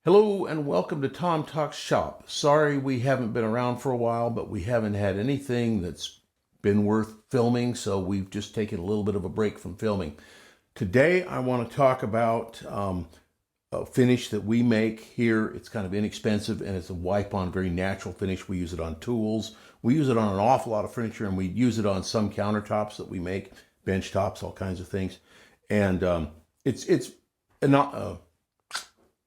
Hello and welcome to Tom Talks Shop. Sorry we haven't been around for a while, but we haven't had anything that's been worth filming, so we've just taken a little bit of a break from filming. Today I want to talk about a finish that we make here. It's kind of inexpensive and it's a wipe-on, very natural finish. We use it on tools. We use it on an awful lot of furniture, and we use it on some countertops that we make, bench tops, all kinds of things. And it's not...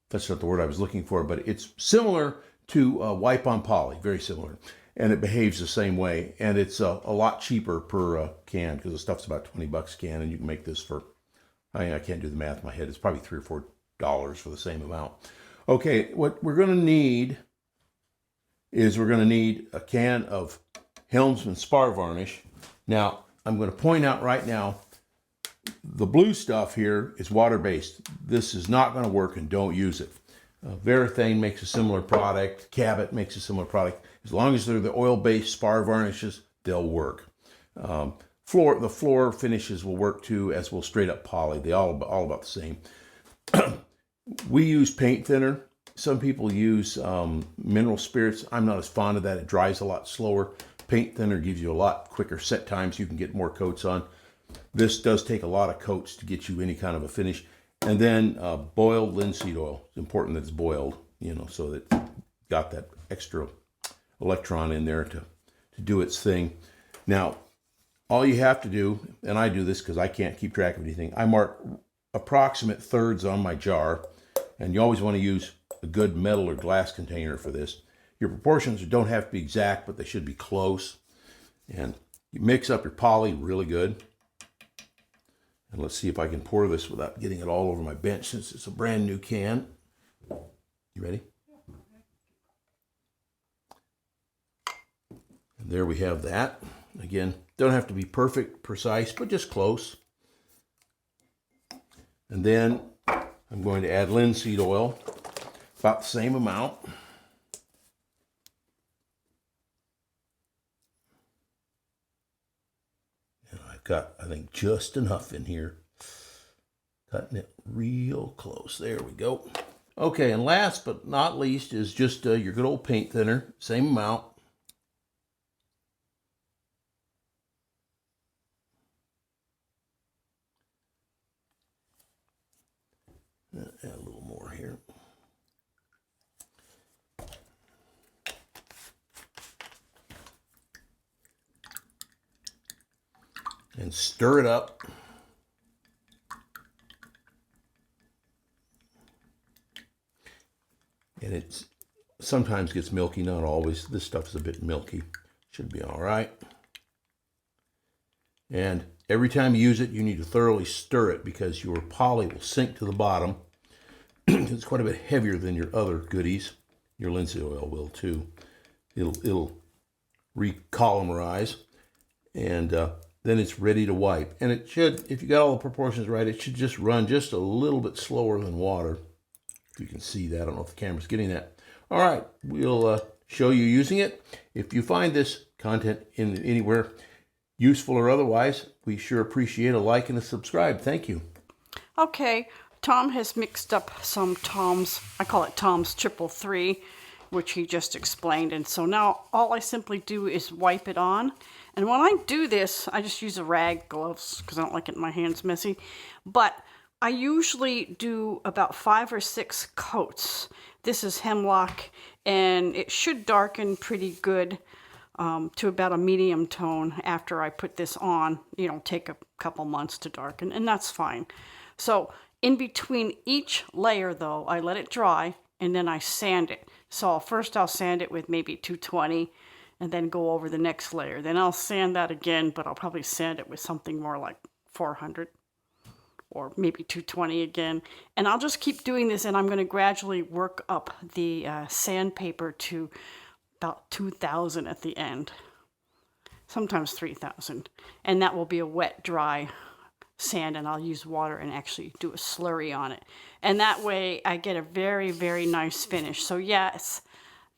that's not the word I was looking for, but it's similar to wipe-on poly, very similar. And it behaves the same way. And it's a lot cheaper per can, because the stuff's about 20 bucks a can, and you can make this for, I can't do the math in my head, it's probably $3 or $4 for the same amount. Okay, what we're going to need is we're going to need a can of Helmsman spar varnish. Now, I'm going to point out right now, the blue stuff here is water-based. This is not going to work, and don't use it. Varathane makes a similar product. Cabot makes a similar product. As long as they're the oil-based spar varnishes, they'll work. The floor finishes will work too, as will straight-up poly. They all about the same. We use paint thinner. Some people use mineral spirits. I'm not as fond of that. It dries a lot slower. Paint thinner gives you a lot quicker set times. You can get more coats on. This does take a lot of coats to get you any kind of a finish. And then boiled linseed oil. It's important that it's boiled, so that it's got that extra electron in there to do its thing. Now, all you have to do, and I do this because I can't keep track of anything, I mark approximate thirds on my jar. And you always want to use a good metal or glass container for this. Your proportions don't have to be exact, but they should be close. And you mix up your poly really good. And let's see if I can pour this without getting it all over my bench, since it's a brand new can. You ready? And there we have that. Again, don't have to be perfect, precise, but just close. And then I'm going to add linseed oil, about the same amount. Got, I think, just enough in here. Cutting it real close. There we go. Okay, and last but not least is just your good old paint thinner. Same amount. Add a little more here. And stir it up. And it sometimes gets milky, not always. This stuff is a bit milky. Should be all right. And every time you use it, you need to thoroughly stir it, because your poly will sink to the bottom. It's quite a bit heavier than your other goodies. Your linseed oil will too. It'll recolumerize. And then it's ready to wipe. And it should, if you got all the proportions right, it should just run just a little bit slower than water. If you can see that. I don't know if the camera's getting that. All right, we'll show you using it. If you find this content in anywhere useful or otherwise, we sure appreciate a like and a subscribe. Thank you. Okay, Tom has mixed up some Tom's, I call it Tom's Triple-3, which he just explained. And so now all I simply do is wipe it on. And when I do this, I just use a rag, gloves, because I don't like it in my hands messy. But I usually do about 5 or 6 coats. This is hemlock, and it should darken pretty good to about a medium tone after I put this on. Take a couple months to darken, and that's fine. So in between each layer, though, I let it dry, and then I sand it. So first I'll sand it with maybe 220, and then go over the next layer. Then I'll sand that again, but I'll probably sand it with something more like 400 or maybe 220 again. And I'll just keep doing this, and I'm going to gradually work up the sandpaper to about 2,000 at the end, sometimes 3,000. And that will be a wet, dry sand, and I'll use water and actually do a slurry on it. And that way I get a very, very nice finish. So yes,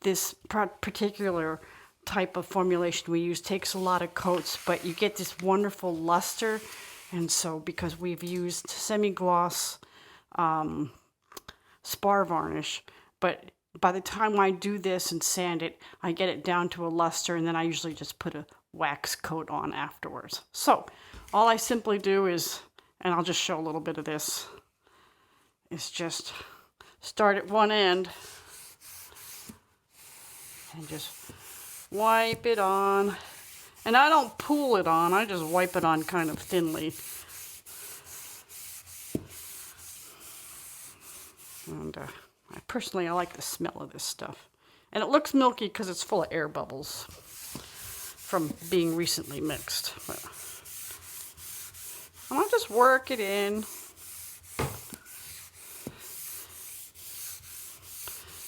this particular type of formulation we use takes a lot of coats, but you get this wonderful luster. And so because we've used semi-gloss spar varnish, But by the time I do this and sand it, I get it down to a luster, and then I usually just put a wax coat on afterwards. So all I simply do is, and I'll just show a little bit of this, is just start at one end and just wipe it on. And I don't pull it on, I just wipe it on kind of thinly. And I like the smell of this stuff. And it looks milky because it's full of air bubbles from being recently mixed. But I'll just work it in.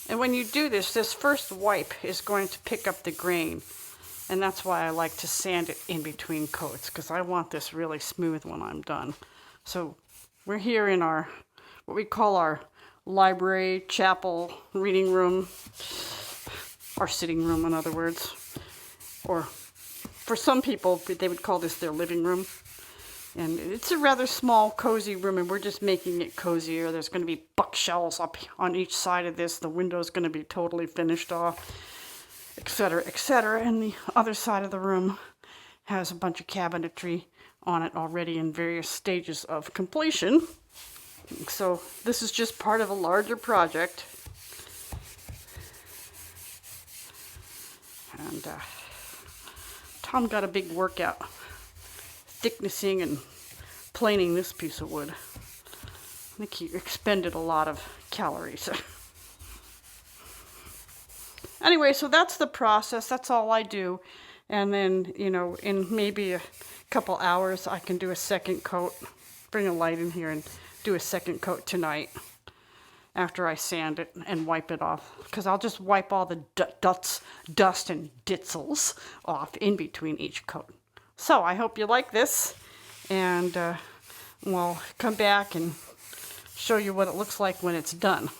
And when you do this, this first wipe is going to pick up the grain. And that's why I like to sand it in between coats, because I want this really smooth when I'm done. So we're here in our, what we call our library, chapel, reading room, our sitting room, in other words. Or for some people, they would call this their living room. And it's a rather small, cozy room, and we're just making it cozier. There's going to be bookshelves up on each side of this. The window's going to be totally finished off, etc., etc. And the other side of the room has a bunch of cabinetry on it already in various stages of completion. So this is just part of a larger project. And Tom got a big workout thicknessing and planing this piece of wood. I think he expended a lot of calories. Anyway, so that's the process. That's all I do. And then, you know, in maybe a couple hours, I can do a second coat. Bring a light in here and do a second coat tonight after I sand it and wipe it off. Because I'll just wipe all the dust and ditzels off in between each coat. So I hope you like this. And we'll come back and show you what it looks like when it's done.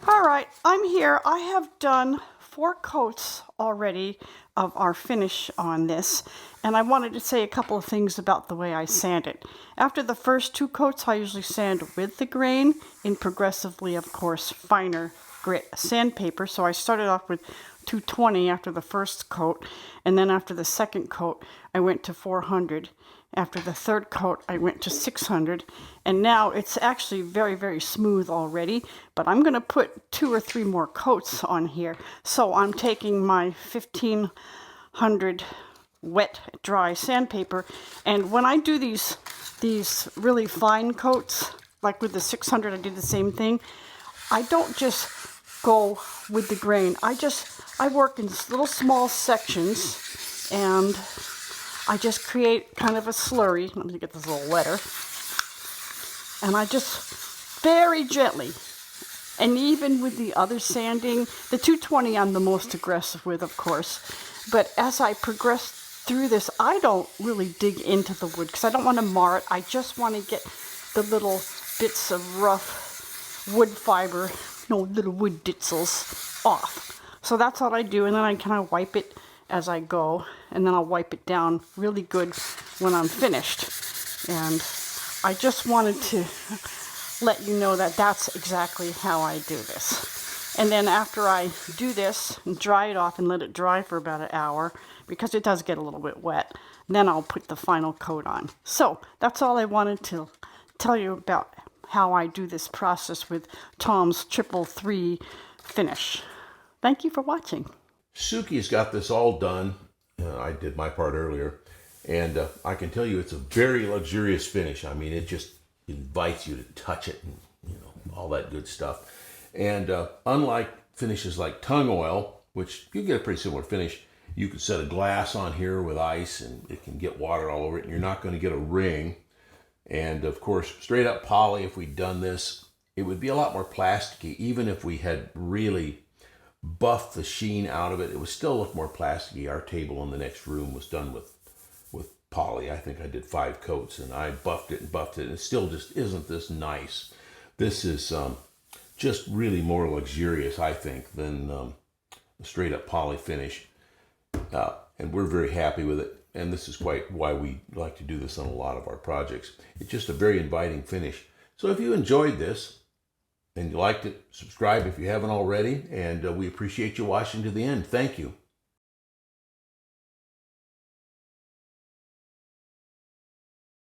All right, I'm here. I have done 4 coats already of our finish on this, and I wanted to say a couple of things about the way I sand it. After the first 2 coats, I usually sand with the grain in progressively, of course, finer grit sandpaper. So I started off with 220 after the first coat, and then after the second coat, I went to 400. After the third coat, I went to 600, and now it's actually very, very smooth already, but I'm going to put 2 or 3 more coats on here. So I'm taking my 1500 wet, dry sandpaper, and when I do these really fine coats, like with the 600, I do the same thing. I don't just go with the grain. I work in little small sections, and I just create kind of a slurry. Let me get this little letter. And I just very gently, and even with the other sanding, the 220 I'm the most aggressive with, of course. But as I progress through this, I don't really dig into the wood because I don't want to mar it. I just want to get the little bits of rough wood fiber, little wood ditzels off. So that's what I do, and then I kind of wipe it as I go, and then I'll wipe it down really good when I'm finished. And I just wanted to let you know that that's exactly how I do this. And then after I do this and dry it off and let it dry for about an hour, because it does get a little bit wet, then I'll put the final coat on. So that's all I wanted to tell you about how I do this process with Tom's Triple-3 finish. Thank you for watching. Sukey's got this all done. I did my part earlier, and I can tell you it's a very luxurious finish. I mean, it just invites you to touch it, and all that good stuff. And unlike finishes like tung oil, which you get a pretty similar finish, you can set a glass on here with ice, and it can get water all over it, and you're not going to get a ring. And of course, straight up poly, if we'd done this, it would be a lot more plasticky. Even if we had really buffed the sheen out of it, it would still look more plasticky. Our table in the next room was done with poly. I think I did 5 coats, and I buffed it, and it still just isn't this nice. This is just really more luxurious, I think, than a straight up poly finish. And we're very happy with it. And this is quite why we like to do this on a lot of our projects. It's just a very inviting finish. So if you enjoyed this, and you liked it, subscribe if you haven't already. And we appreciate you watching to the end. Thank you.